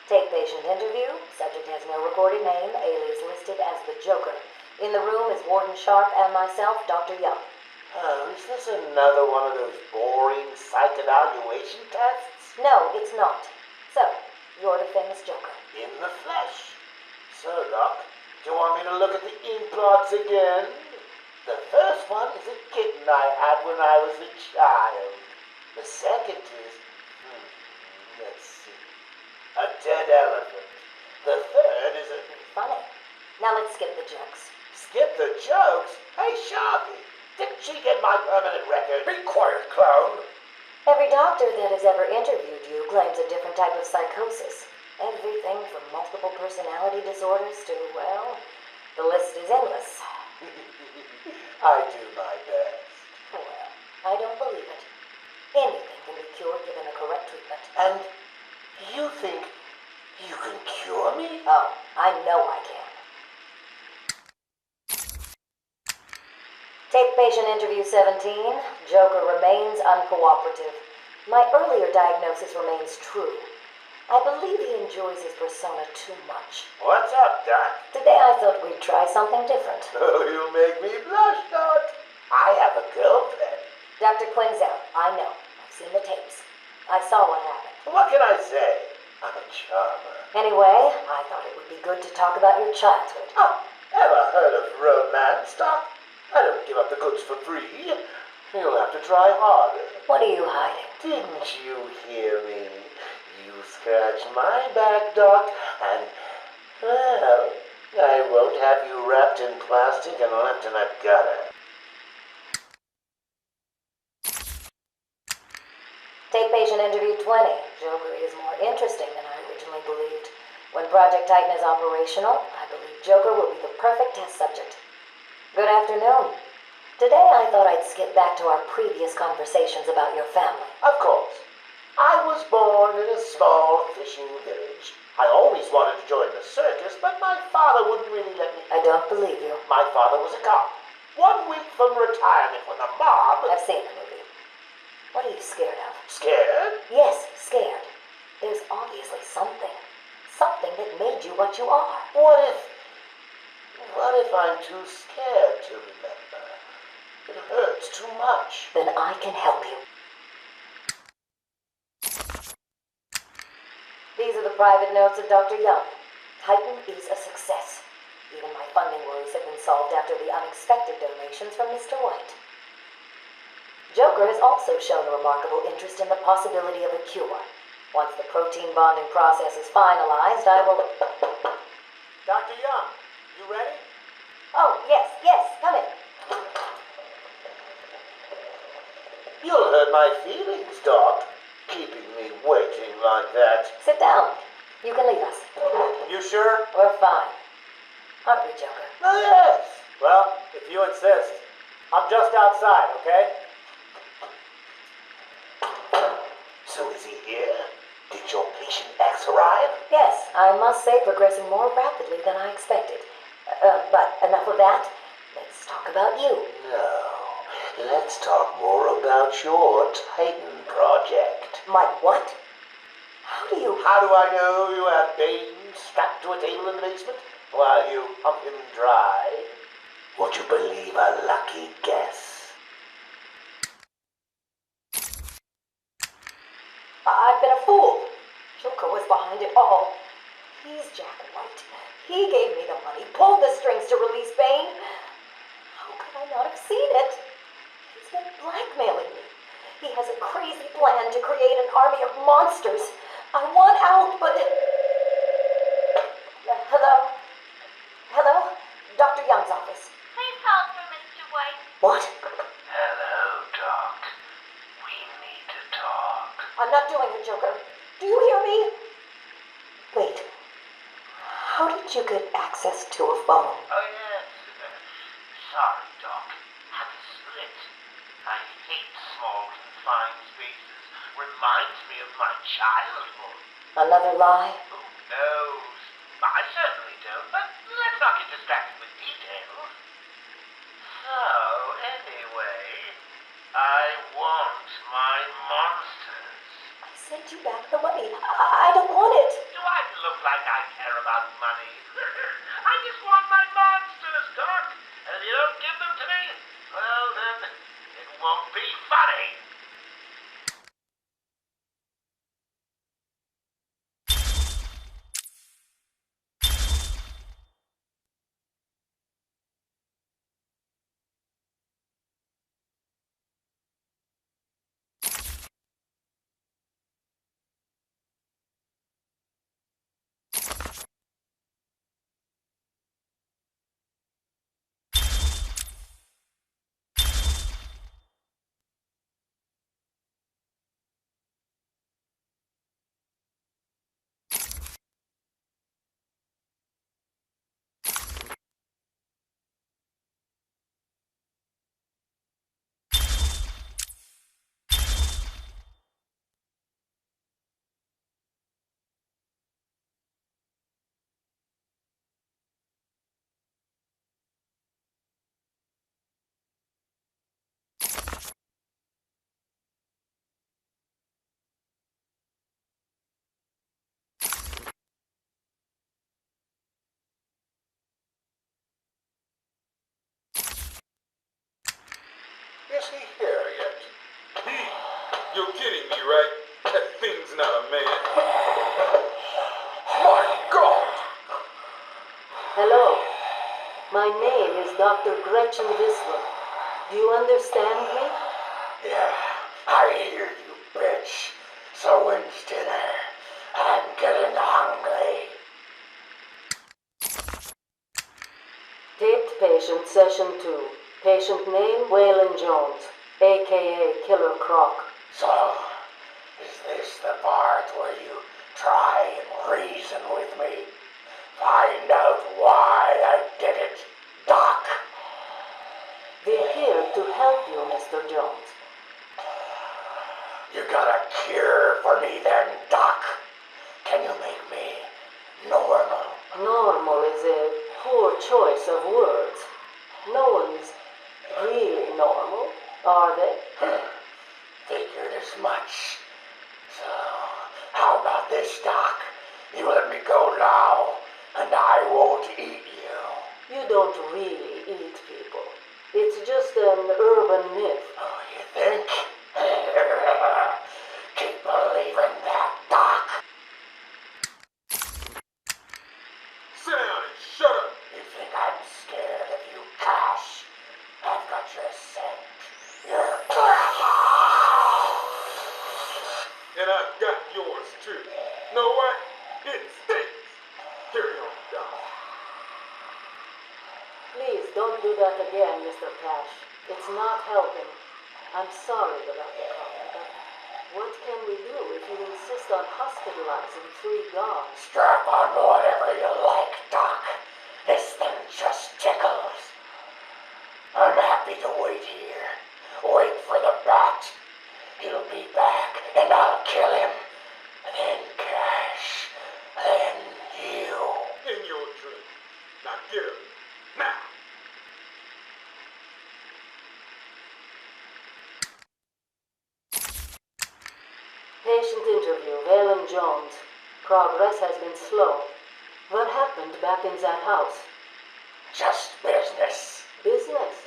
Take patient interview. Subject has no recorded name. Alias listed as the Joker. In the room is Warden Sharp and myself, Dr. Young. Oh, is this another one of those boring psych evaluation tests? No, it's not. So, you're the famous Joker. In the flesh. So, Doc, do you want me to look at the ink blots again? The first one is a kitten I had when I was a child. The second is, let's see, a dead elephant. The third is a... Funny. Now let's skip the jokes. Skip the jokes? Hey, Sharpie, didn't she get my permanent record? Be quiet, clown. Every doctor that has ever interviewed you claims a different type of psychosis. Everything from multiple personality disorders to, well, the list is endless. I do my best. Well, I don't believe it. Anything can be cured given the correct treatment. And you think you can cure me? Oh, I know I can. Take patient interview 17. Joker remains uncooperative. My earlier diagnosis remains true. I believe he enjoys his persona too much. What's up, Doc? Today I thought we'd try something different. Oh, you make me blush, Doc. I have a girlfriend. Dr. Quinzel, I know. I've seen the tapes. I saw what happened. What can I say? I'm a charmer. Anyway, I thought it would be good to talk about your childhood. Oh, ever heard of romance, Doc? I don't give up the goods for free. You'll have to try harder. What are you hiding? Didn't you hear me? You scratch my back, Doc, and, well, I won't have you wrapped in plastic and left in a gutter. Take patient interview 20. Joker is more interesting than I originally believed. When Project Titan is operational, I believe Joker will be the perfect test subject. Good afternoon. Today I thought I'd skip back to our previous conversations about your family. Of course. I was born in a small fishing village. I always wanted to join the circus, but my father wouldn't really let me. I don't believe you. My father was a cop. 1 week from retirement when the mob... I've seen the movie. What are you scared of? Scared? Yes, scared. There's obviously something. Something that made you what you are. What if I'm too scared to remember? It hurts too much. Then I can help you. These are the private notes of Dr. Young. Titan is a success. Even my funding worries have been solved after the unexpected donations from Mr. White. Joker has also shown a remarkable interest in the possibility of a cure. Once the protein bonding process is finalized, I will... Dr. Young, you ready? Oh, yes, come in. You'll hurt my feelings, Doc, keeping me waiting like that. Sit down. You can leave us. You sure? We're fine. Aren't we, Joker? Oh, yes. Well, if you insist. I'm just outside, okay? So is he here? Did your patient X arrive? Yes, I must say progressing more rapidly than I expected. But enough of that. Let's talk about you. No. Let's talk more about your Titan project. My what? How do I know you have Bane strapped to a table in the basement while you pump him dry? Would you believe a lucky guess? I've been a fool. Joker was behind it all. He's Jack White. He gave me the money, pulled the strings to release Bane. How could I not have seen it? He's been blackmailing me. He has a crazy plan to create an army of monsters. I want out, but... Hello? Dr. Young's office. Please hold for Mr. White. What? Hello, Doc. We need to talk. I'm not doing it, Joker. Do you hear me? Wait. How did you get access to a phone? Oh, yes. Sorry, Doc. Had to split. I hate small, confined spaces. Reminds me of my childhood. Another lie? Who knows? I certainly don't, but let's not get distracted with details. So, anyway, I want my monsters. I send you back the money. I don't want it. Do I look like I care about money? I just want my monsters, Doc. And if you don't give them to me, well then, it won't be funny. Is he here yet? You're kidding me, right? That thing's not a man. My God! Hello. My name is Dr. Gretchen Whistler. Do you understand me? Yeah, I hear you, bitch. So when's dinner? I'm getting hungry. Taped patient, session 2. Patient name, Waylon Jones, a.k.a. Killer Croc. So, is this the part where you try and reason with me? Find out why I did it, Doc. We're here to help you, Mr. Jones. You got a cure for me then, Doc? Can you make me normal? Normal is a poor choice of words. No one's really normal, are they? Figured as much. So, how about this, Doc? You let me go now, and I won't eat you. You don't really eat people. It's just an urban myth. Oh, you think? Keep believing that, Doc. Sit down and shut up! You think I'm scared of you, Cash? I've got your scent. You're And I've got yours too. Know what? It stinks! Carry on, Doc. Please don't do that again, Mr. Cash. It's not helping. I'm sorry about the comment, but what can we do if you insist on hospitalizing 3 guards? strap on whatever you like, Doc. This thing just tickles. I'm happy to wait here. Wait for the bat. He'll be back, and I'll kill him. Then Cash. Then you. In your dream. Now get up. Now! Patient interview, Waylon Jones. Progress has been slow. What happened back in that house? Just business. Business?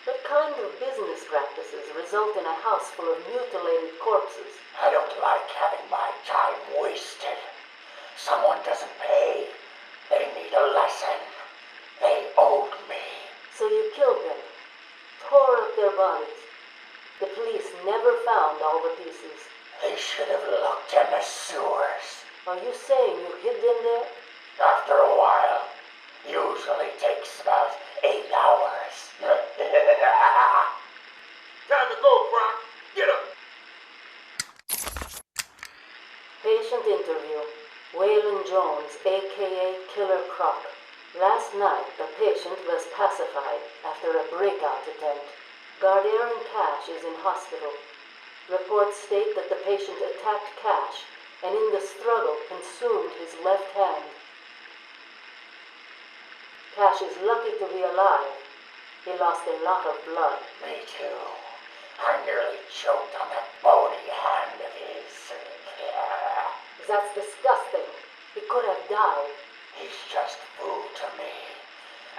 What kind of business practices result in a house full of mutilated corpses? I don't like having my time wasted. Someone doesn't pay. They need a lesson. They owed me. So you killed them, tore up their bodies. The police never found all the pieces. They should have looked in the sewers. Are you saying you hid them there? After a while. Usually takes about 8 hours. Time to go, Croc. Get up! Patient interview. Waylon Jones, a.k.a. Killer Croc. Last night, the patient was pacified after a breakout attempt. Aaron Cash is in hospital. Reports state that the patient attacked Cash and in the struggle consumed his left hand. Cash is lucky to be alive. He lost a lot of blood. Me too. I nearly choked on that bony hand of his. That's disgusting. He could have died. He's just food to me.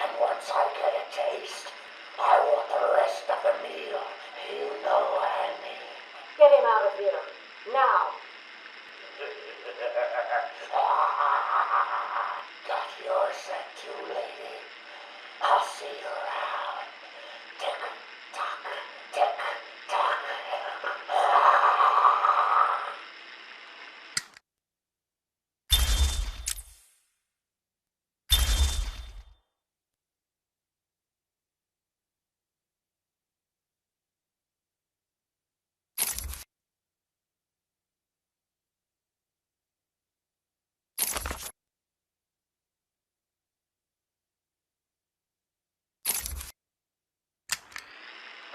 And once I get a taste, I want the rest of the meal. You know what I mean. Get him out of here. Now. Got your scent too, lady. I'll see you around. Tick, tock, tick, tock.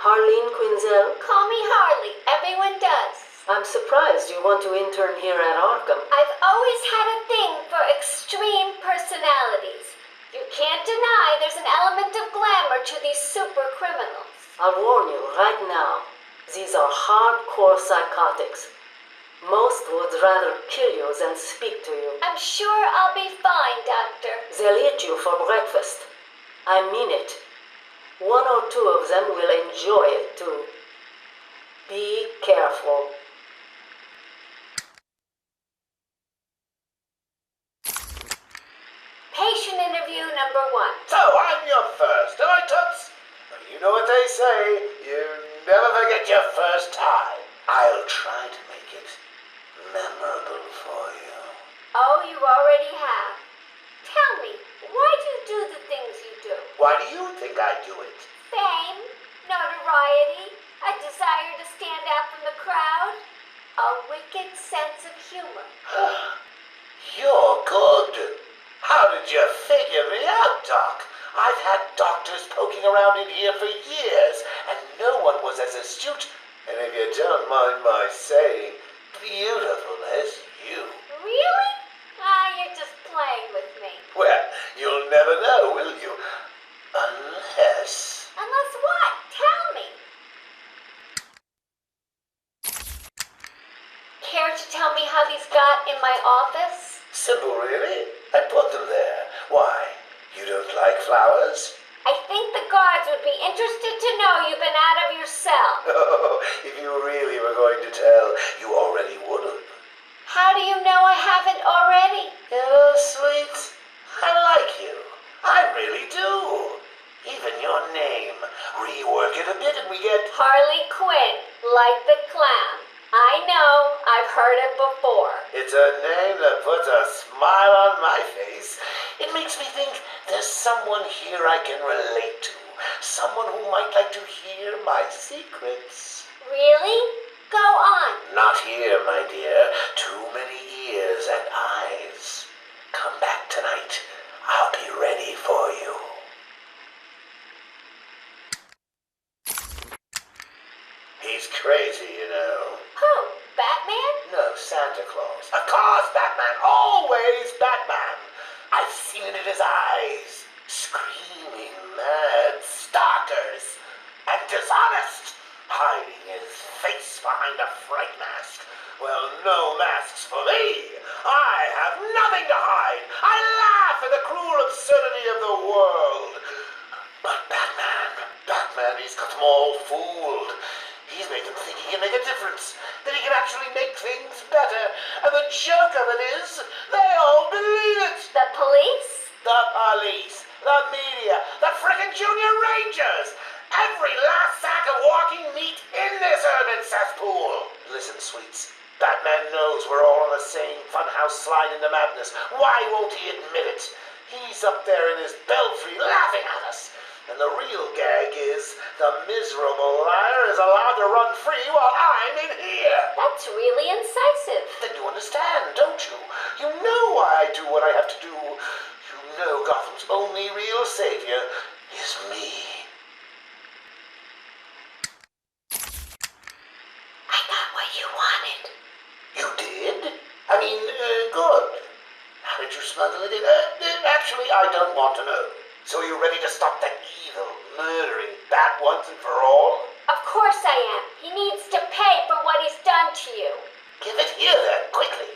Harleen Quinzel? Call me Harley. Everyone does. I'm surprised you want to intern here at Arkham. I've always had a thing for extreme personalities. You can't deny there's an element of glamour to these super criminals. I'll warn you right now. These are hardcore psychotics. Most would rather kill you than speak to you. I'm sure I'll be fine, Doctor. They'll eat you for breakfast. I mean it. One or two of them will enjoy it too. Be careful. Patient interview number 1. So, I'm your first, am I, Toots? Well, you know what they say. You never forget your first time. I'll try to make it memorable for you. Oh, you already have. Tell me, why do you do the things you do? Why do you think I do it? Fame, notoriety, a desire to stand out from the crowd, a wicked sense of humor. You're good. How did you figure me out, Doc? I've had doctors poking around in here for years, and no one was as astute, and if you don't mind my saying, beautiful as you. Really? You're just playing with me. Well, you'll never know, will you? Unless... Unless what? Tell me. Care to tell me how these got in my office? Simple, really. I put them there. Why? You don't like flowers? I think the guards would be interested to know you've been out of your cell. Oh, if you really were going to tell, you already would have. How do you know I haven't already? You know, sweet, I like you. I really do. Even your name. Rework it a bit and we get... Harley Quinn, like the clown. I know, I've heard it before. It's a name that puts a smile on my face. It makes me think there's someone here I can relate to. Someone who might like to hear my secrets. Really? Go on. Not here, my dear. Too many ears and eyes. Come back tonight. I'll be ready for you. He's crazy, you know. Who? Batman? No, Santa Claus. Of course, Batman. Always Batman. I've seen it in his eyes. Screaming mad stalkers. And dishonest. Hiding his face behind a fright mask. Well, no masks for me. I have nothing to hide. I laugh at the cruel absurdity of the world. But Batman, he's got them all fooled. He's made them think he can make a difference, that he can actually make things better. And the joke of it is, they all believe it. The police? The police, the media, the frickin' junior rangers. Every last sack of walking meat in this urban cesspool. Listen, sweets. Batman knows we're all on the same funhouse slide into madness. Why won't he admit it? He's up there in his belfry laughing at us. And the real gag is the miserable liar is allowed to run free while I'm in here. That's really incisive. Then you understand, don't you? You know why I do what I have to do. You know Gotham's only real savior is me. I got what you wanted. You did? I mean, good. How did you smuggle it in? Actually, I don't want to know. So are you ready to stop that evil, murdering bat once and for all? Of course I am. He needs to pay for what he's done to you. Give it here then, quickly.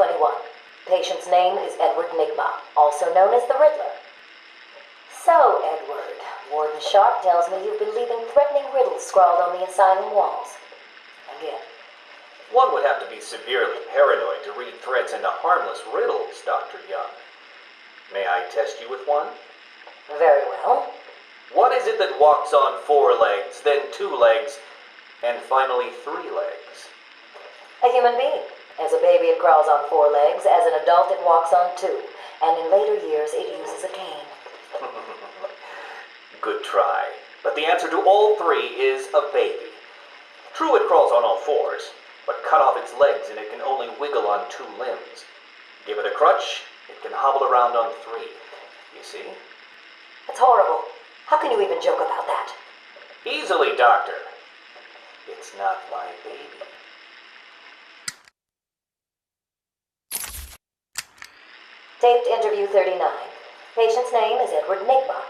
21. Patient's name is Edward Nigma, also known as the Riddler. So, Edward, Warden Sharp tells me you've been leaving threatening riddles scrawled on the asylum walls. Again. One would have to be severely paranoid to read threats into harmless riddles, Dr. Young. May I test you with one? Very well. What is it that walks on 4 legs, then 2 legs, and finally 3 legs? A human being. As a baby, it crawls on 4 legs. As an adult, it walks on 2. And in later years, it uses a cane. Good try. But the answer to all 3 is a baby. True, it crawls on all 4s, but cut off its legs and it can only wiggle on 2 limbs. Give it a crutch, it can hobble around on 3. You see? That's horrible. How can you even joke about that? Easily, Doctor. It's not my baby. Taped interview 39. Patient's name is Edward Nigma.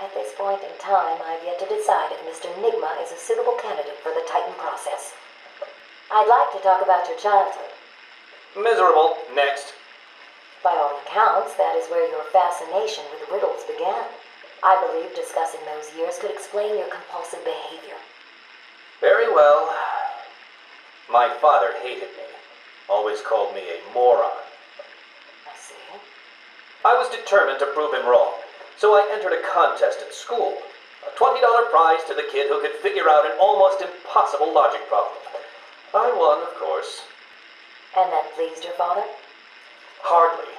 At this point in time, I've yet to decide if Mr. Nigma is a suitable candidate for the Titan process. I'd like to talk about your childhood. Miserable. Next. By all accounts, that is where your fascination with riddles began. I believe discussing those years could explain your compulsive behavior. Very well. My father hated me. Always called me a moron. I see. I was determined to prove him wrong, so I entered a contest at school. A $20 prize to the kid who could figure out an almost impossible logic problem. I won, of course. And that pleased your father? Hardly.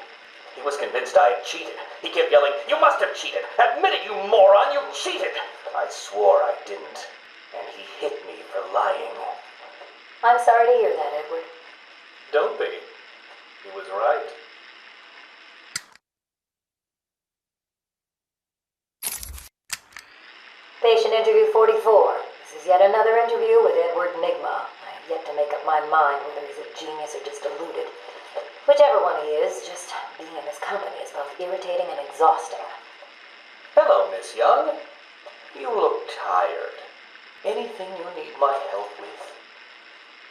He was convinced I had cheated. He kept yelling, "You must have cheated! Admit it, you moron! You cheated!" I swore I didn't, and he hit me for lying. I'm sorry to hear that, Edward. Don't be. He was right. Patient interview 44. This is yet another interview with Edward Nigma. I have yet to make up my mind whether he's a genius or just deluded. Whichever one he is, just being in his company is both irritating and exhausting. Hello, Miss Young. You look tired. Anything you need my help with?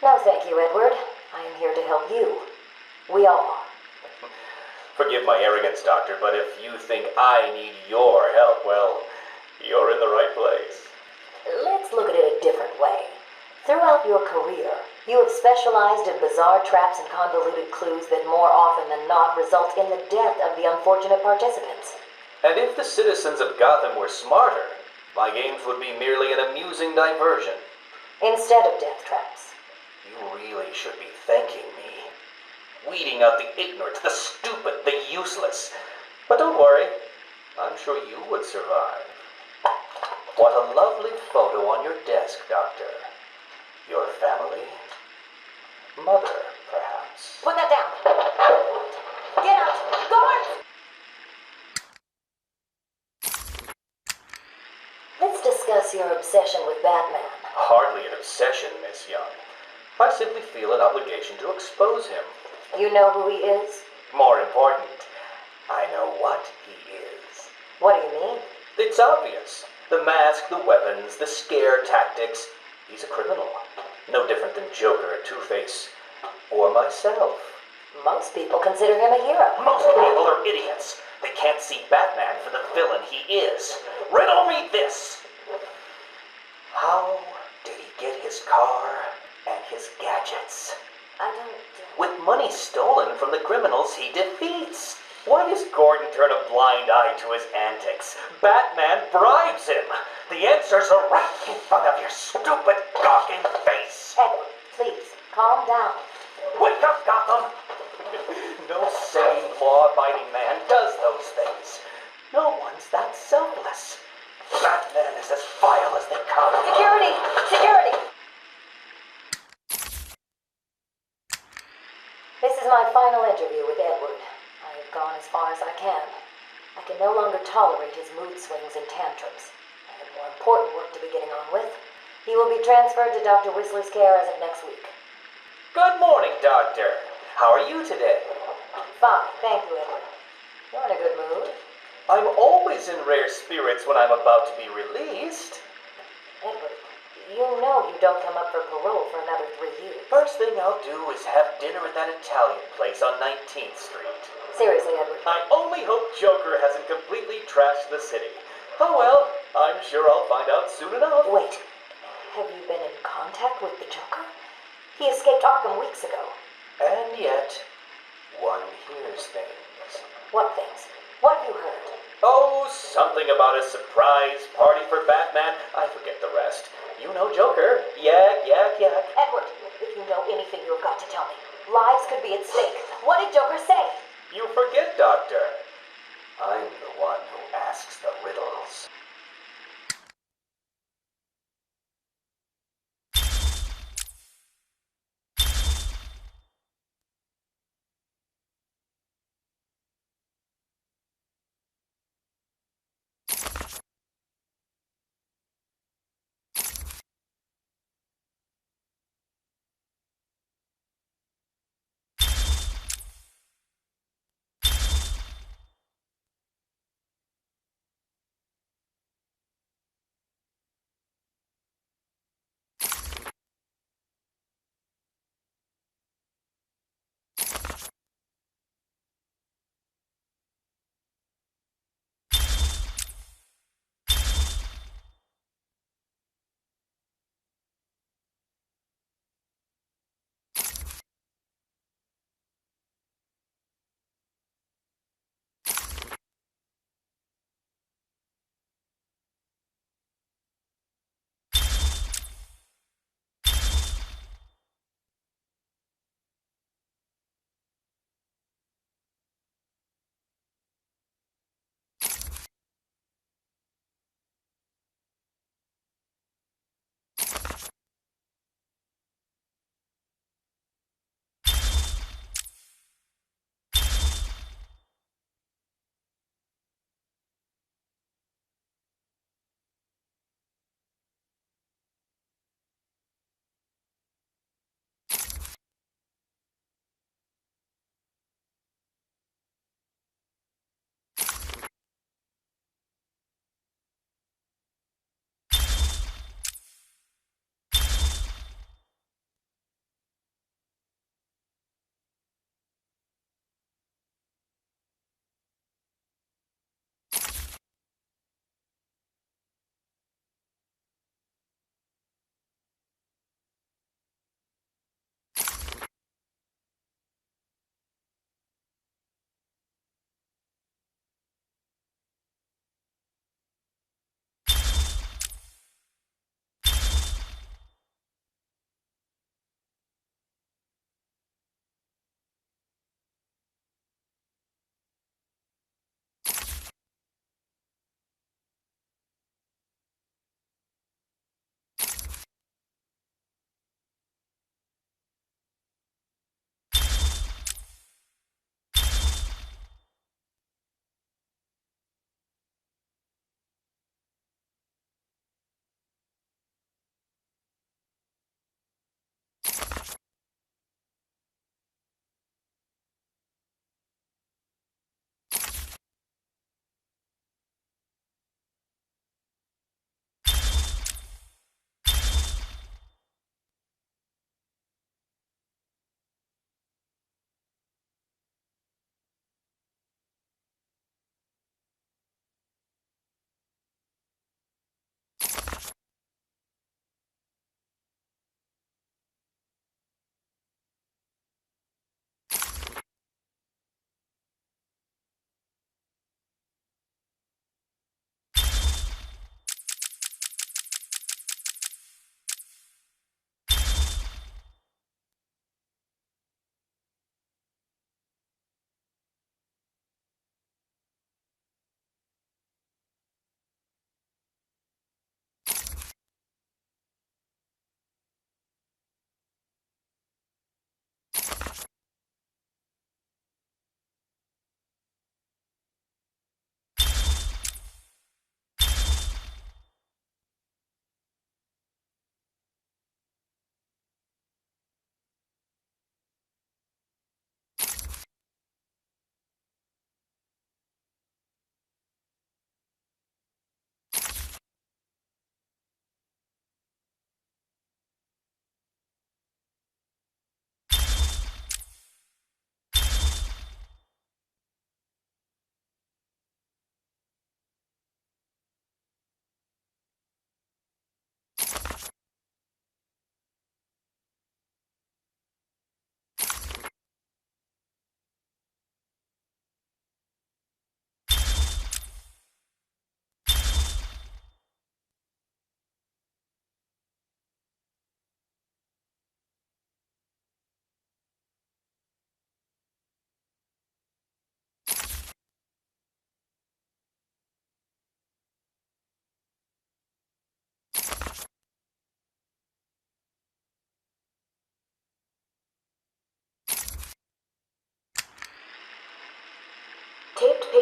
No, thank you, Edward. I am here to help you. We all are. Forgive my arrogance, Doctor, but if you think I need your help, well, you're in the right place. Let's look at it a different way. Throughout your career, you have specialized in bizarre traps and convoluted clues that more often than not result in the death of the unfortunate participants. And if the citizens of Gotham were smarter, my games would be merely an amusing diversion. Instead of death traps. You really should be thanking me. Weeding out the ignorant, the stupid, the useless. But don't worry, I'm sure you would survive. What a lovely photo on your desk, Doctor. Your family? Mother, perhaps. Put that down. Get out. Guard! Let's discuss your obsession with Batman. Hardly an obsession, Miss Young. I simply feel an obligation to expose him. You know who he is? More important, I know what he is. What do you mean? It's obvious. The mask, the weapons, the scare tactics. He's a criminal. No different than Joker or Two-Face. Or myself. Most people consider him a hero. Most people are idiots. They can't see Batman for the villain he is. Riddle me this! How did he get his car and his gadgets? I don't... With money stolen from the criminals he defeats. Why does Gordon turn a blind eye to his antics? Batman bribes him. The answers are right in front of your stupid, gawking face. Edward, please, calm down. Wake up, Gotham! No sane, law-abiding man does those things. No one's that selfless. Batman is as vile as they come. Security! Security! This is my final interview with Edward. I have gone as far as I can. I can no longer tolerate his mood swings and tantrums. I have more important work to be getting on with. He will be transferred to Dr. Whistler's care as of next week. Good morning, Doctor. How are you today? Fine, thank you, Edward. You're in a good mood. I'm always in rare spirits when I'm about to be released. Edward, You know you don't come up for parole for another 3 years. First thing I'll do is have dinner at that Italian place on 19th Street. Seriously, Edward. I only hope Joker hasn't completely trashed the city. Oh well, I'm sure I'll find out soon enough. Wait. Have you been in contact with the Joker? He escaped Arkham weeks ago. And yet, one hears things. What things? What have you heard? Oh, something about a surprise party for Batman. I forget the rest. You know Joker. Yak, yak, yak. Edward, if you know anything, you've got to tell me. Lives could be at stake. What did Joker say? You forget, Doctor. I'm the one who asks the riddles.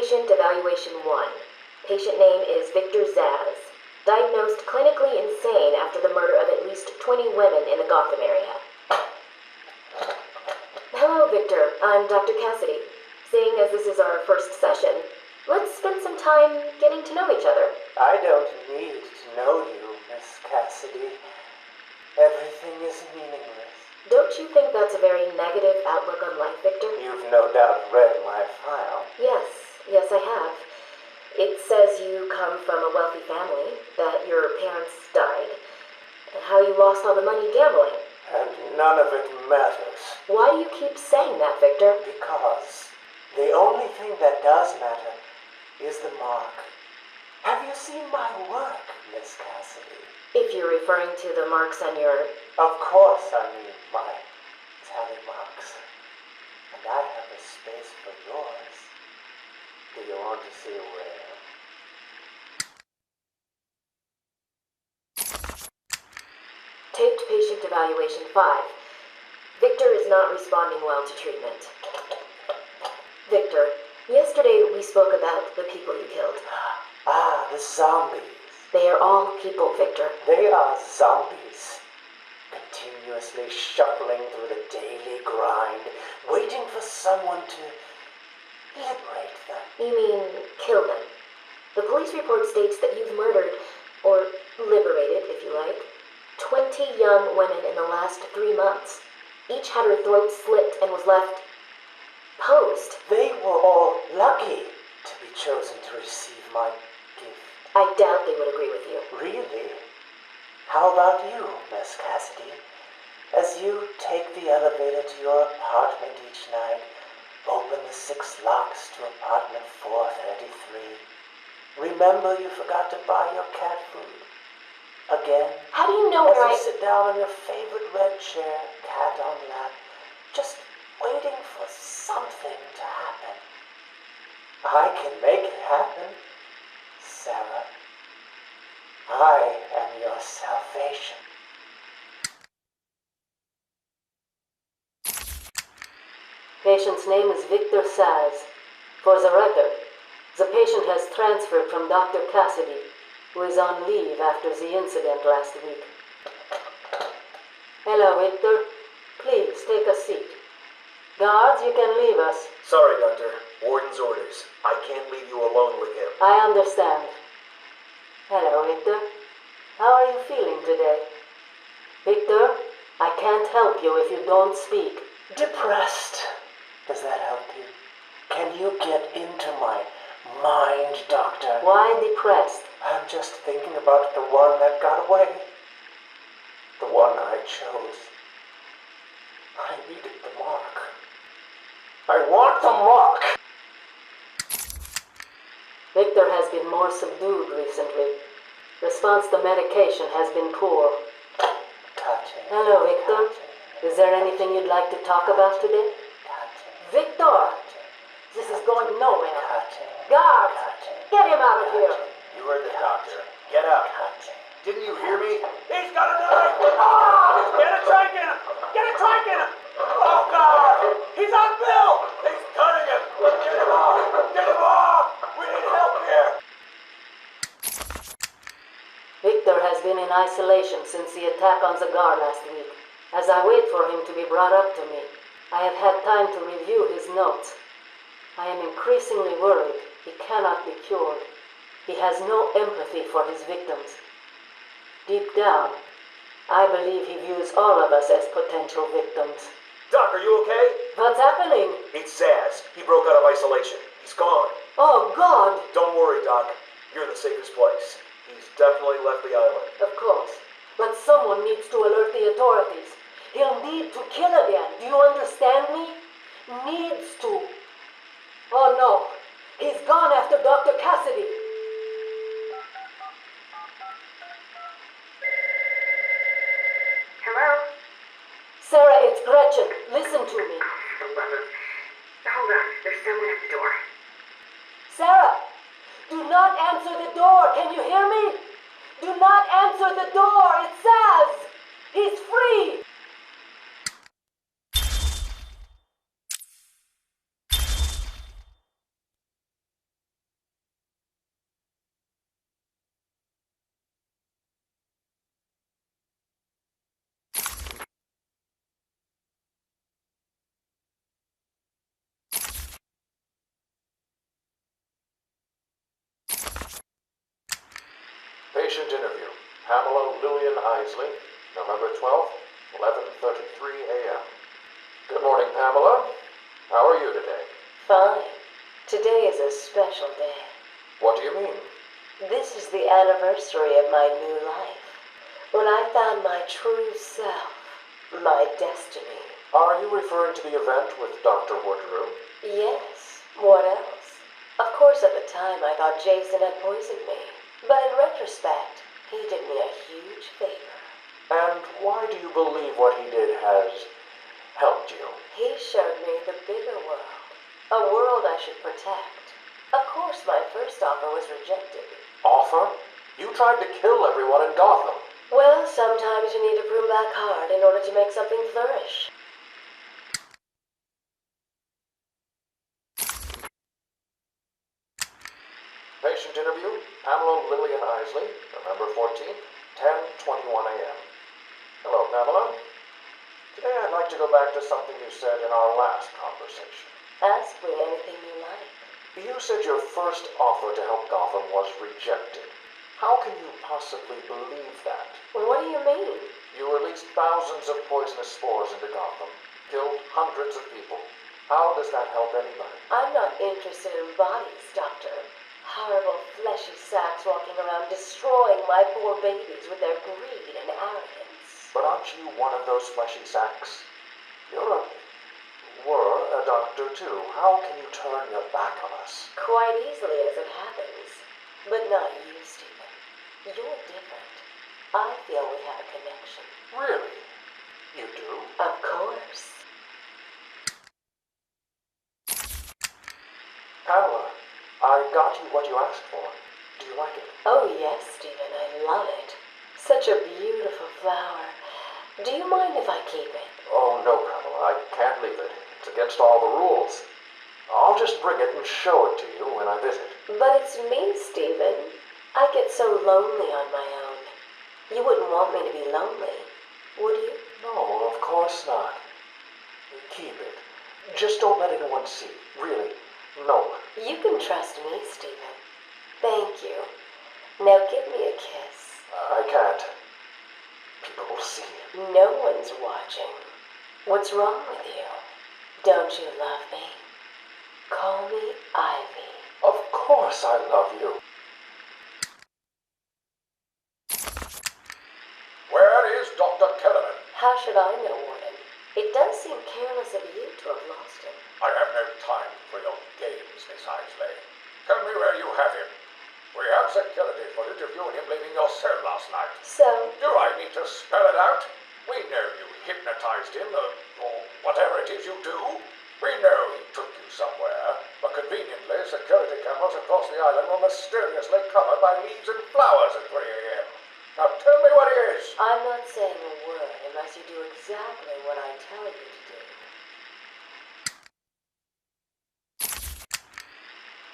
Patient Evaluation 1. Patient name is Victor Zaz. Diagnosed clinically insane after the murder of at least 20 women in the Gotham area. Hello, Victor. I'm Dr. Cassidy. Seeing as this is our first session, let's spend some time getting to know each other. I don't need to know you, Miss Cassidy. Everything is meaningless. Don't you think that's a very negative outlook on life, Victor? You've no doubt read my file. Yes, I have. It says you come from a wealthy family, that your parents died, and how you lost all the money gambling. And none of it matters. Why do you keep saying that, Victor? Because the only thing that does matter is the mark. Have you seen my work, Miss Cassidy? If you're referring to the marks on your... Of course I mean my tally marks. And I have a space for yours. Do you want to see where? Taped Patient Evaluation 5. Victor is not responding well to treatment. Victor, yesterday we spoke about the people you killed. Ah, the zombies. They are all people, Victor. They are zombies. Continuously shuffling through the daily grind, waiting for someone to liberate them. You mean kill them? The police report states that you've murdered, or liberated, if you like, 20 young women in the last 3 months. Each had her throat slit and was left posed. They were all lucky to be chosen to receive my gift. I doubt they would agree with you. Really? How about you, Miss Cassidy? As you take the elevator to your apartment each night, open the 6 locks to apartment 433. Remember you forgot to buy your cat food. Again. How do you know As where you sit down on your favorite red chair, cat on lap, just waiting for something to happen. I can make it happen, Sarah. I am your salvation. Patient's name is Victor Saz. For the record, the patient has transferred from Dr. Cassidy, who is on leave after the incident last week. Hello, Victor. Please, take a seat. Guards, you can leave us. Sorry, Doctor. Warden's orders. I can't leave you alone with him. I understand. Hello, Victor. How are you feeling today? Victor, I can't help you if you don't speak. Depressed. Does that help you? Can you get into my mind, Doctor? Why depressed? I'm just thinking about the one that got away. The one I chose. I needed the mark. I want the mark! Victor has been more subdued recently. Response to medication has been poor. Touching. Hello, Victor. Is there anything you'd like to talk about today? Touching. Victor! This is going nowhere. Touching. Guards! Get him out of here! You heard the doctor. Get out. Didn't you hear me? He's got a knife! Ah! Get a trank in him! Get a trank in him! Oh, God! He's on Bill! He's cutting him! Get him off! Get him off! We need help here! Victor has been in isolation since the attack on the guard last week. As I wait for him to be brought up to me, I have had time to review his notes. I am increasingly worried he cannot be cured. He has no empathy for his victims. Deep down, I believe he views all of us as potential victims. Doc, are you okay? What's happening? It's Zaz. He broke out of isolation. He's gone. Oh, God! Don't worry, Doc. You're in the safest place. He's definitely left the island. Of course. But someone needs to alert the authorities. He'll need to kill again. Do you understand me? Needs to. Oh, no. He's gone after Dr. Cassidy. Hello? Sarah, it's Gretchen. Listen to me. Hold on. There's someone at the door. Sarah, do not answer the door. Can you hear me? Do not answer the door. It says he's free. Patient interview. Pamela Lillian Isley, November 12th, 11:33 a.m. Good morning, Pamela. How are you today? Fine. Today is a special day. What do you mean? This is the anniversary of my new life. When I found my true self, my destiny. Are you referring to the event with Dr. Woodrow? Yes. What else? Of course, at the time, I thought Jason had poisoned me. But in retrospect, he did me a huge favor. And why do you believe what he did has helped you? He showed me the bigger world. A world I should protect. Of course, my first offer was rejected. Offer? You tried to kill everyone in Gotham. Well, sometimes you need to prune back hard in order to make something flourish. Patient interview, Pamela Lillian Isley, November 14th, 10:21 a.m. Hello, Pamela. Today I'd like to go back to something you said in our last conversation. Ask me anything you like. You said your first offer to help Gotham was rejected. How can you possibly believe that? Well, what do you mean? You released thousands of poisonous spores into Gotham, killed hundreds of people. How does that help anybody? I'm not interested in bodies, Doctor. Horrible fleshy sacks walking around destroying my poor babies with their greed and arrogance. But aren't you one of those fleshy sacks? Were a doctor too. How can you turn your back on us? Quite easily as it happens. But not you, Stephen. You're different. I feel we have a connection. Really? You do? Of course. Pamela, I got you what you asked for. Do you like it? Oh, yes, Stephen, I love it. Such a beautiful flower. Do you mind if I keep it? Oh, no, Pamela, I can't leave it. It's against all the rules. I'll just bring it and show it to you when I visit. But it's me, Stephen. I get so lonely on my own. You wouldn't want me to be lonely, would you? No, of course not. Keep it. Just don't let anyone see. Really, no one. You can trust me, Stephen. Thank you. Now give me a kiss. I can't. People will see. No one's watching. What's wrong with you? Don't you love me? Call me Ivy. Of course I love you. Where is Dr. Kellerman? How should I know, Warden? It does seem careless of you to have lost him. I have no time for your games, Miss Isley. Tell me where you have him. We have security footage of you and him leaving your cell last night. So, Do I need to spell it out? We know you hypnotized him, or whatever it is you do. We know he took you somewhere, but conveniently, security cameras across the island were mysteriously covered by leaves and flowers at 3 a.m. Now tell me what it is. I'm not saying a word unless you do exactly what I tell you to do.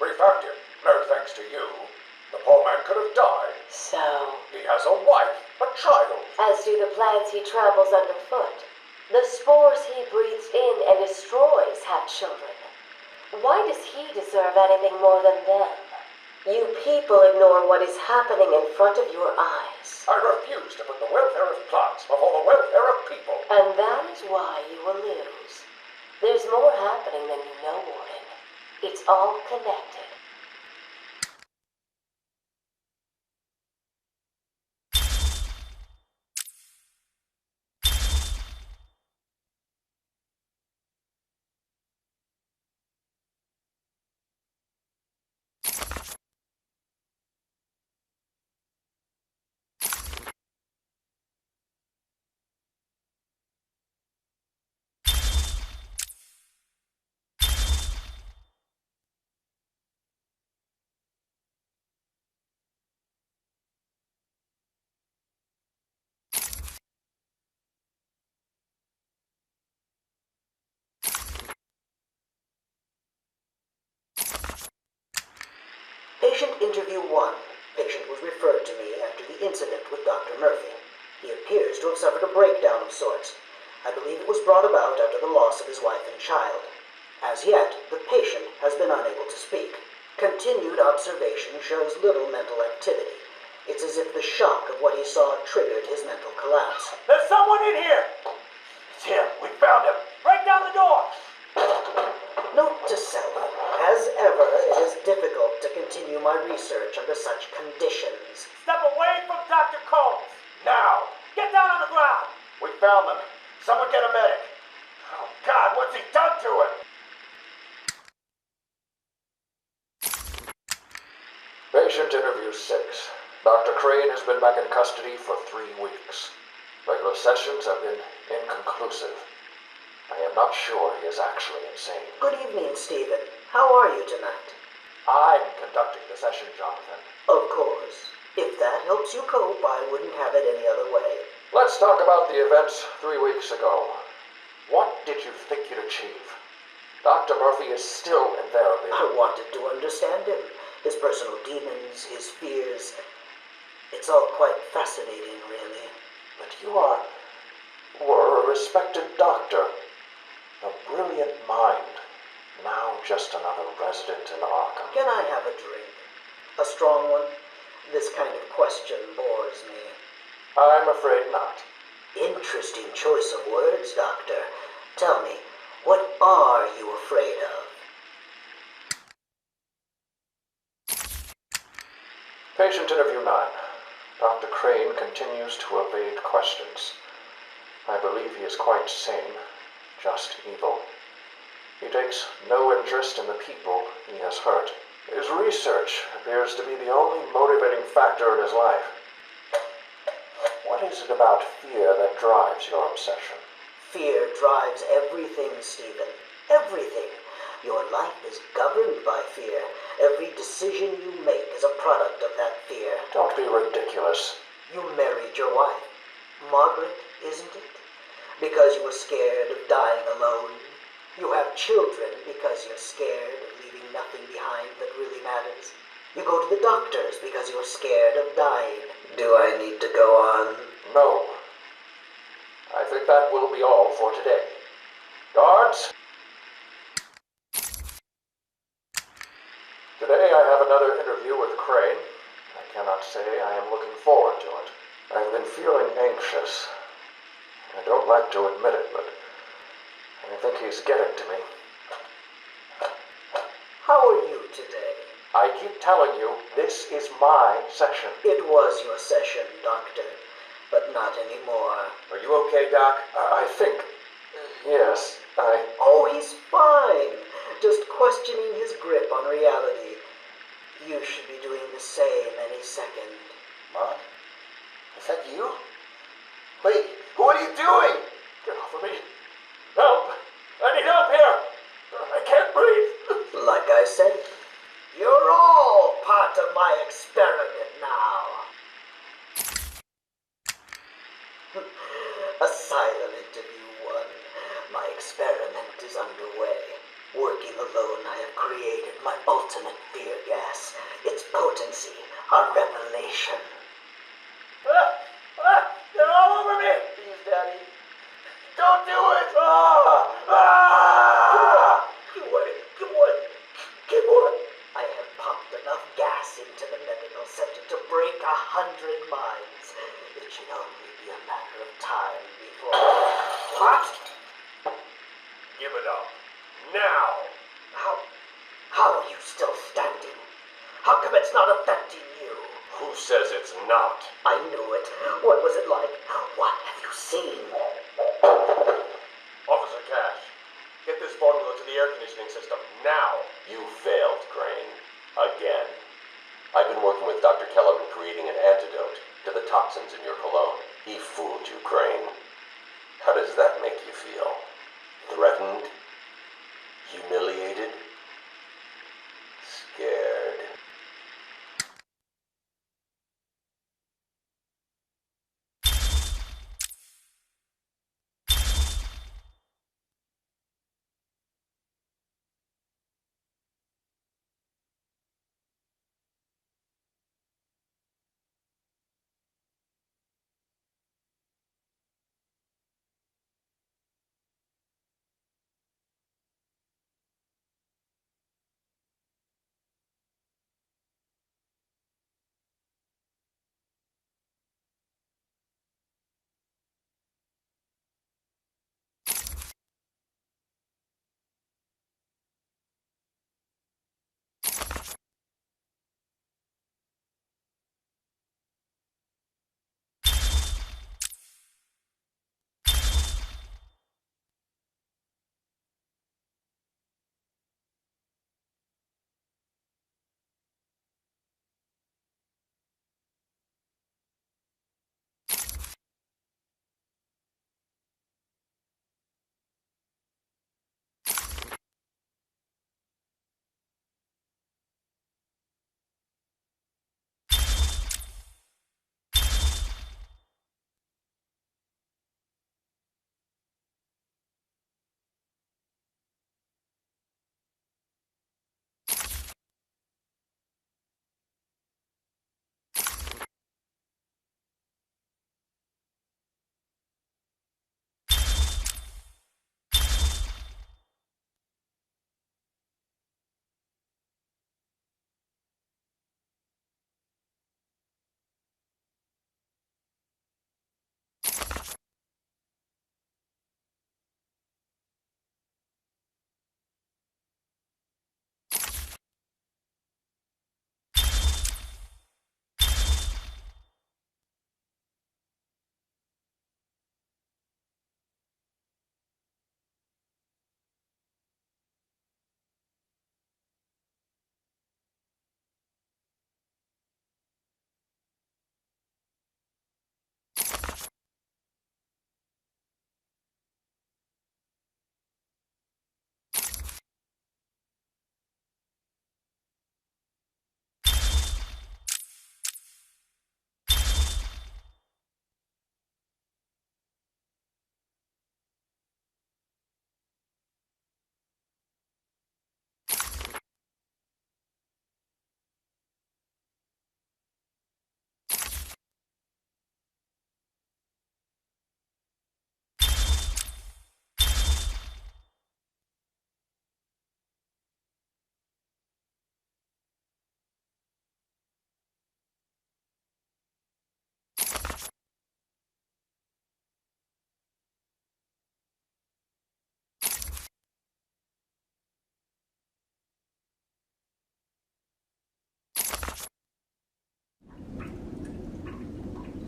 We found him, no thanks to you. The poor man could have died. So, He has a wife, a child. as do the plants he tramples underfoot. The spores he breathes in and destroys have children. Why does he deserve anything more than them? You people ignore what is happening in front of your eyes. I refuse to put the welfare of plants before the welfare of people. And that is why you will lose. There's more happening than you know, Warden. It's all connected. Patient interview 1. Patient was referred to me after the incident with Dr. Murphy. He appears to have suffered a breakdown of sorts. I believe it was brought about after the loss of his wife and child. As yet, the patient has been unable to speak. Continued observation shows little mental activity. It's as if the shock of what he saw triggered his mental collapse. There's someone in here! It's him. We found him. Break down the door! Note to self, as ever, it is difficult to continue my research under such conditions. Step away from Dr. Combs! Now! Get down on the ground! We found them. Someone get a medic. Oh, God, what's he done to him? Patient interview 6. Dr. Crane has been back in custody for 3 weeks. Regular sessions have been inconclusive. I am not sure he is actually insane. Good evening, Stephen. How are you tonight? I'm conducting the session, Jonathan. Of course. If that helps you cope, I wouldn't have it any other way. Let's talk about the events 3 weeks ago. What did you think you'd achieve? Dr. Murphy is still in therapy. I wanted to understand him. His personal demons, his fears. It's all quite fascinating, really. But you were a respected doctor. A brilliant mind. Now just another resident in Arkham. Can I have a drink? A strong one? This kind of question bores me. I'm afraid not. Interesting choice of words, Doctor. Tell me, what are you afraid of? Patient interview 9. Dr. Crane continues to evade questions. I believe he is quite sane, just evil. He takes no interest in the people he has hurt. His research appears to be the only motivating factor in his life. What is it about fear that drives your obsession? Fear drives everything, Stephen. Everything. Your life is governed by fear. Every decision you make is a product of that fear. Don't be ridiculous. You married your wife, Margaret, isn't it? Because you were scared of dying alone. You have children because you're scared of leaving nothing behind that really matters. You go to the doctors because you're scared of dying. Do I need to go on? No. I think that will be all for today. Guards? Today I have another interview with Crane. I cannot say I am looking forward to it. I've been feeling anxious. I don't like to admit it, but I think he's getting to me. How are you today? I keep telling you, this is my session. It was your session, Doctor, but not anymore. Are you okay, Doc? I think... Yes, Oh, he's fine. Just questioning his grip on reality. You should be doing the same any second. Mom? Is that you? Wait, what are you doing? Get off of me. Help! I need help here! I can't breathe! Like I said, you're all part of my experiment now. Asylum interview 1. My experiment is underway. Working alone, I have created my ultimate fear gas. Its potency, a revelation. They're all over me! Please, Daddy. Don't do it! Give one. I have pumped enough gas into the medical center to break 100 minds. It should only be a matter of time before... What? Give it up. Now! How are you still standing? How come it's not affecting you? Who says it's not? I knew it. What was it like? What have you seen? Officer Cash, get this formula to the air conditioning system now. You failed, Crane. Again. I've been working with Dr. Kellogg in creating an antidote to the toxins in your cologne. He fooled you, Crane. How does that make you feel? Threatened? Humiliated? Scared?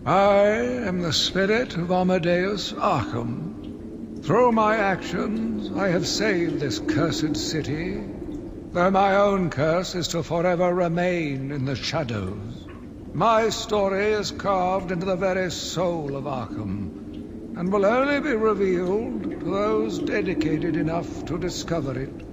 I am the spirit of Amadeus Arkham. Through my actions, I have saved this cursed city, though my own curse is to forever remain in the shadows. My story is carved into the very soul of Arkham, and will only be revealed to those dedicated enough to discover it.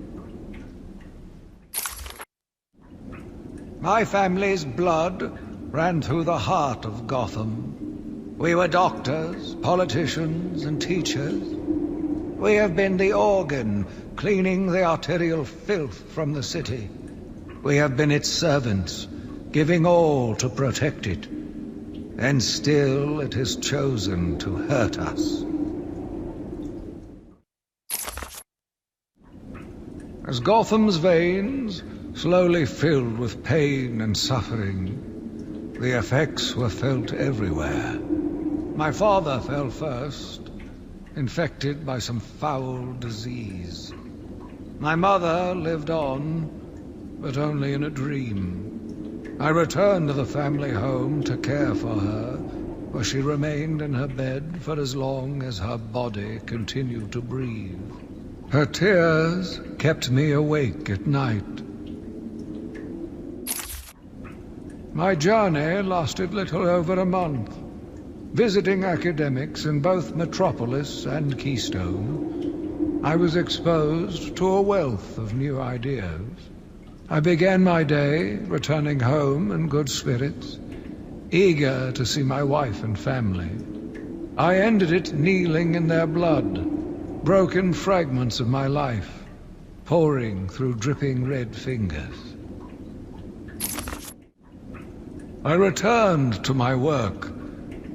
My family's blood ran through the heart of Gotham. We were doctors, politicians, and teachers. We have been the organ cleaning the arterial filth from the city. We have been its servants, giving all to protect it. And still it has chosen to hurt us. As Gotham's veins slowly filled with pain and suffering, the effects were felt everywhere. My father fell first, infected by some foul disease. My mother lived on, but only in a dream. I returned to the family home to care for her, where she remained in her bed for as long as her body continued to breathe. Her tears kept me awake at night. My journey lasted little over a month. Visiting academics in both Metropolis and Keystone, I was exposed to a wealth of new ideas. I began my day returning home in good spirits, eager to see my wife and family. I ended it kneeling in their blood, broken fragments of my life, pouring through dripping red fingers. I returned to my work,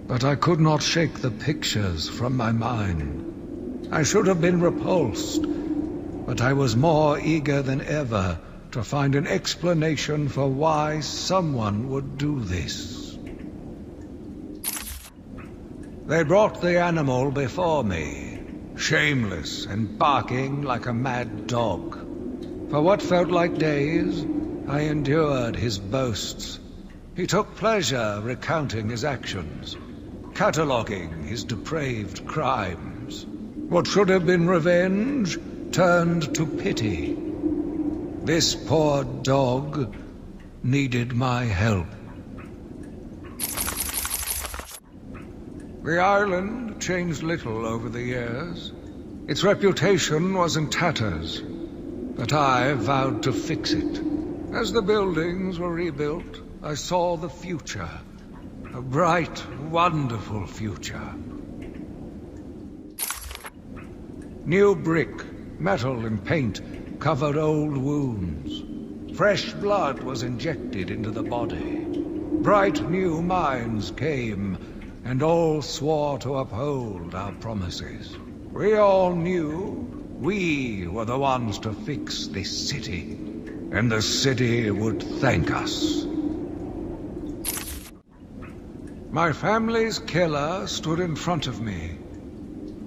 but I could not shake the pictures from my mind. I should have been repulsed, but I was more eager than ever to find an explanation for why someone would do this. They brought the animal before me, shameless and barking like a mad dog. For what felt like days, I endured his boasts. He took pleasure recounting his actions, cataloguing his depraved crimes. What should have been revenge turned to pity. This poor dog needed my help. The island changed little over the years. Its reputation was in tatters, but I vowed to fix it. As the buildings were rebuilt, I saw the future. A bright, wonderful future. New brick, metal and paint covered old wounds. Fresh blood was injected into the body. Bright new minds came, and all swore to uphold our promises. We all knew we were the ones to fix this city, and the city would thank us. My family's killer stood in front of me.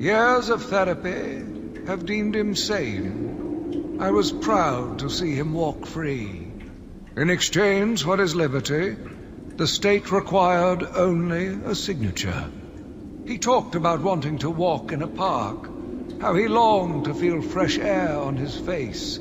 Years of therapy have deemed him sane. I was proud to see him walk free. In exchange for his liberty, the state required only a signature. He talked about wanting to walk in a park, how he longed to feel fresh air on his face.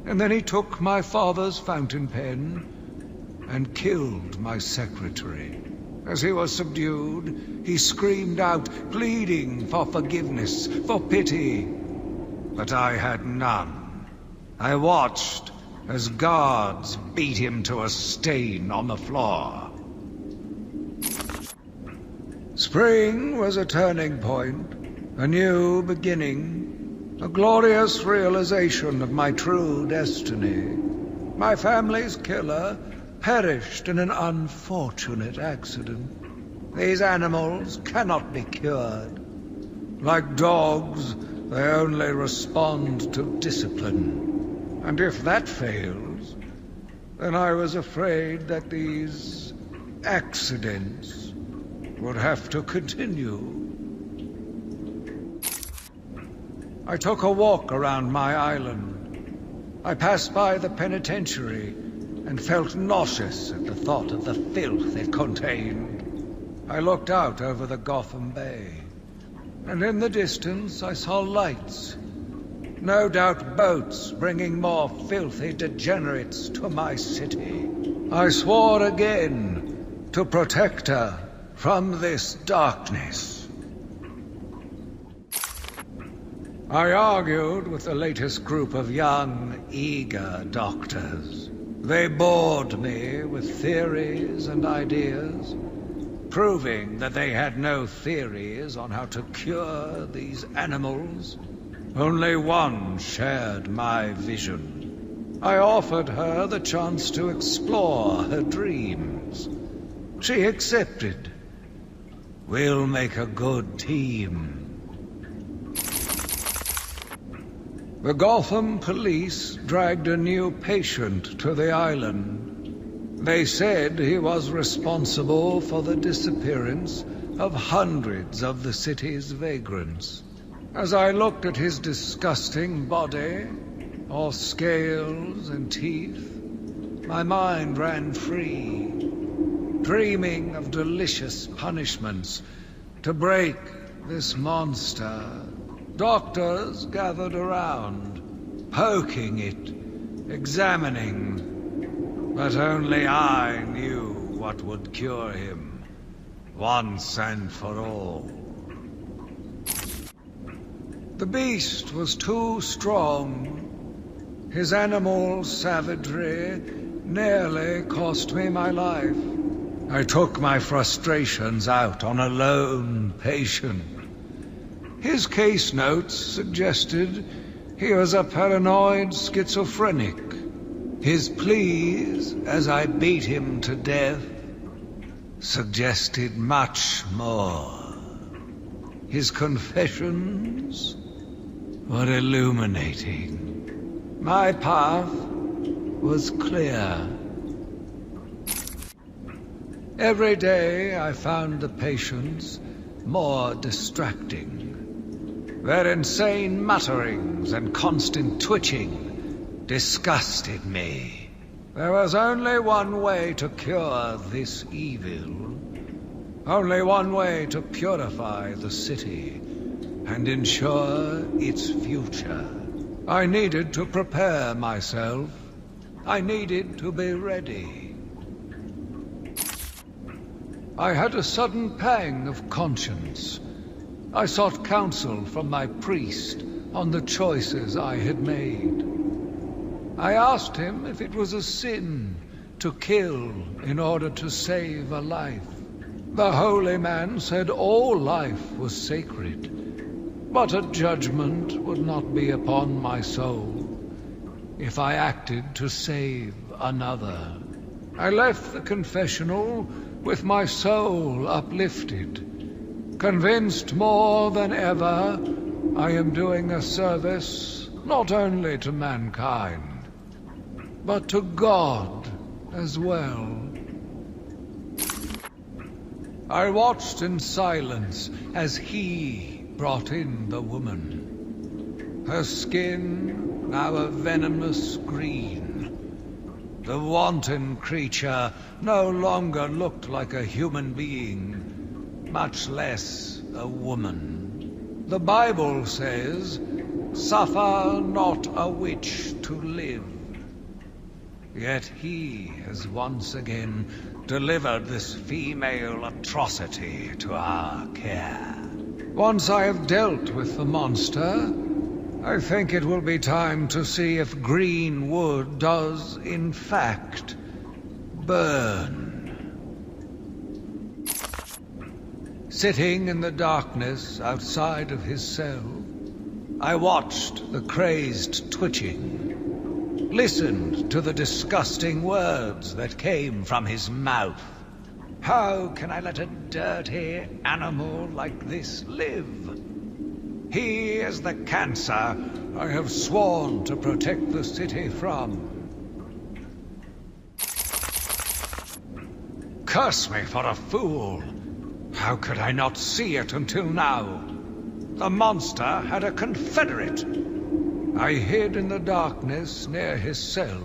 And then he took my father's fountain pen and killed my secretary. As he was subdued, he screamed out, pleading for forgiveness, for pity. But I had none. I watched as guards beat him to a stain on the floor. Spring was a turning point, a new beginning, a glorious realization of my true destiny. My family's killer perished in an unfortunate accident. These animals cannot be cured. Like dogs, they only respond to discipline. And if that fails, then I was afraid that these accidents would have to continue. I took a walk around my island. I passed by the penitentiary and felt nauseous at the thought of the filth it contained. I looked out over the Gotham Bay, and in the distance I saw lights. No doubt boats bringing more filthy degenerates to my city. I swore again to protect her from this darkness. I argued with the latest group of young, eager doctors. They bored me with theories and ideas, proving that they had no theories on how to cure these animals. Only one shared my vision. I offered her the chance to explore her dreams. She accepted. We'll make a good team. The Gotham police dragged a new patient to the island. They said he was responsible for the disappearance of hundreds of the city's vagrants. As I looked at his disgusting body, all scales and teeth, my mind ran free, dreaming of delicious punishments to break this monster. Doctors gathered around, poking it, examining, but only I knew what would cure him, once and for all. The beast was too strong. His animal savagery nearly cost me my life. I took my frustrations out on a lone patient. His case notes suggested he was a paranoid schizophrenic. His pleas, as I beat him to death, suggested much more. His confessions were illuminating. My path was clear. Every day I found the patients more distracting. Their insane mutterings and constant twitching disgusted me. There was only one way to cure this evil. Only one way to purify the city and ensure its future. I needed to prepare myself. I needed to be ready. I had a sudden pang of conscience. I sought counsel from my priest on the choices I had made. I asked him if it was a sin to kill in order to save a life. The holy man said all life was sacred, but a judgment would not be upon my soul if I acted to save another. I left the confessional with my soul uplifted, convinced more than ever I am doing a service not only to mankind, but to God as well. I watched in silence as he brought in the woman. Her skin now a venomous green. The wanton creature no longer looked like a human being, much less a woman. The Bible says, "Suffer not a witch to live." Yet he has once again delivered this female atrocity to our care. Once I have dealt with the monster, I think it will be time to see if green wood does, in fact, burn. Sitting in the darkness outside of his cell, I watched the crazed twitching, listened to the disgusting words that came from his mouth. How can I let a dirty animal like this live? He is the cancer I have sworn to protect the city from. Curse me for a fool! How could I not see it until now? The monster had a confederate. I hid in the darkness near his cell,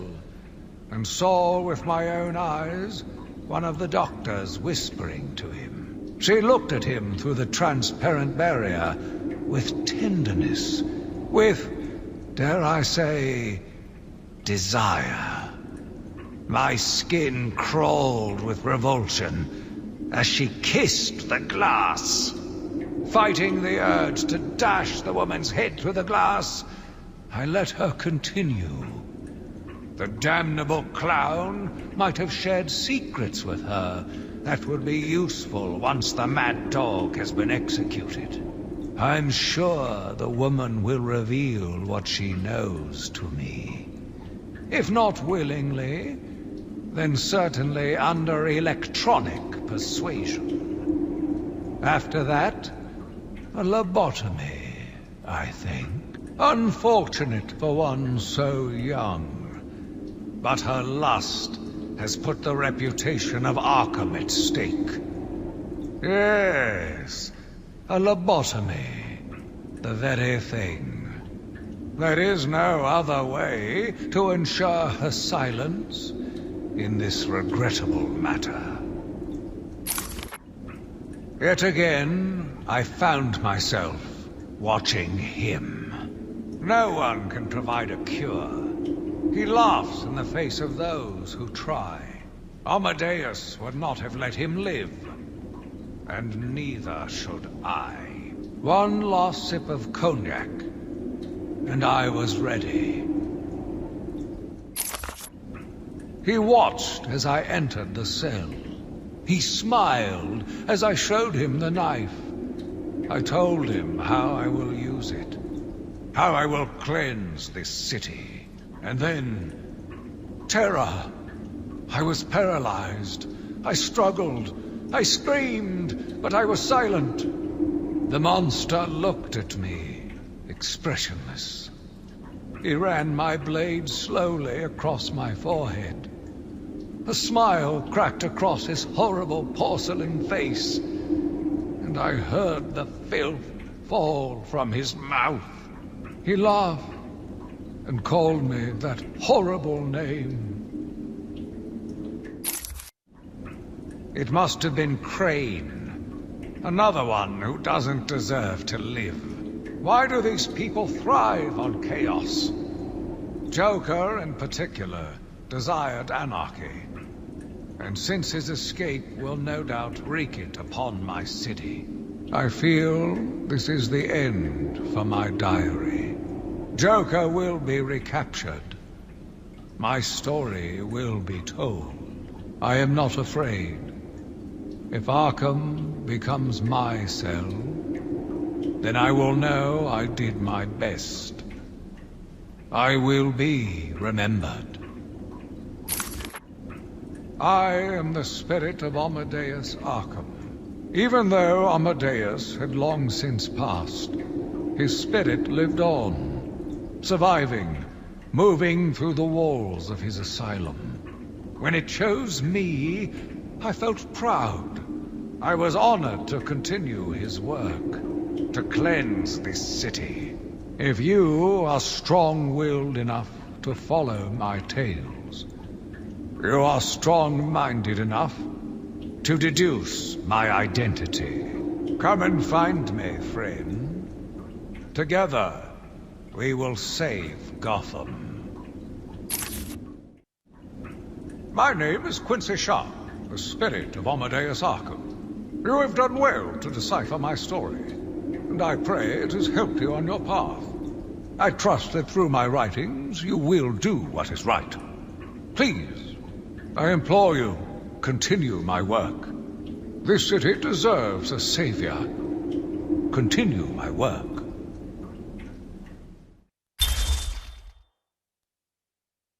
and saw with my own eyes one of the doctors whispering to him. She looked at him through the transparent barrier with tenderness, with, dare I say, desire. My skin crawled with revulsion as she kissed the glass. Fighting the urge to dash the woman's head through the glass, I let her continue. The damnable clown might have shared secrets with her that would be useful once the mad dog has been executed. I'm sure the woman will reveal what she knows to me. If not willingly, then certainly under electronic persuasion. After that, a lobotomy, I think. Unfortunate for one so young. But her lust has put the reputation of Arkham at stake. Yes, a lobotomy. The very thing. There is no other way to ensure her silence in this regrettable matter. Yet again, I found myself watching him. No one can provide a cure. He laughs in the face of those who try. Amadeus would not have let him live. And neither should I. One last sip of cognac, and I was ready. He watched as I entered the cell. He smiled as I showed him the knife. I told him how I will use it, how I will cleanse this city. And then, terror. I was paralyzed. I struggled. I screamed, but I was silent. The monster looked at me, expressionless. He ran my blade slowly across my forehead. A smile cracked across his horrible porcelain face, and I heard the filth fall from his mouth. He laughed and called me that horrible name. It must have been Crane, another one who doesn't deserve to live. Why do these people thrive on chaos? Joker, in particular, desired anarchy, and since his escape will no doubt wreak it upon my city. I feel this is the end for my diary. Joker will be recaptured. My story will be told. I am not afraid. If Arkham becomes my cell, then I will know I did my best. I will be remembered. I am the spirit of Amadeus Arkham. Even though Amadeus had long since passed, his spirit lived on, surviving, moving through the walls of his asylum. When it chose me, I felt proud. I was honored to continue his work, to cleanse this city. If you are strong-willed enough to follow my tales, you are strong-minded enough to deduce my identity. Come and find me, friend. Together, we will save Gotham. My name is Quincy Sharp, the spirit of Amadeus Arkham. You have done well to decipher my story, and I pray it has helped you on your path. I trust that through my writings you will do what is right. Please, I implore you, continue my work. This city deserves a savior. Continue my work.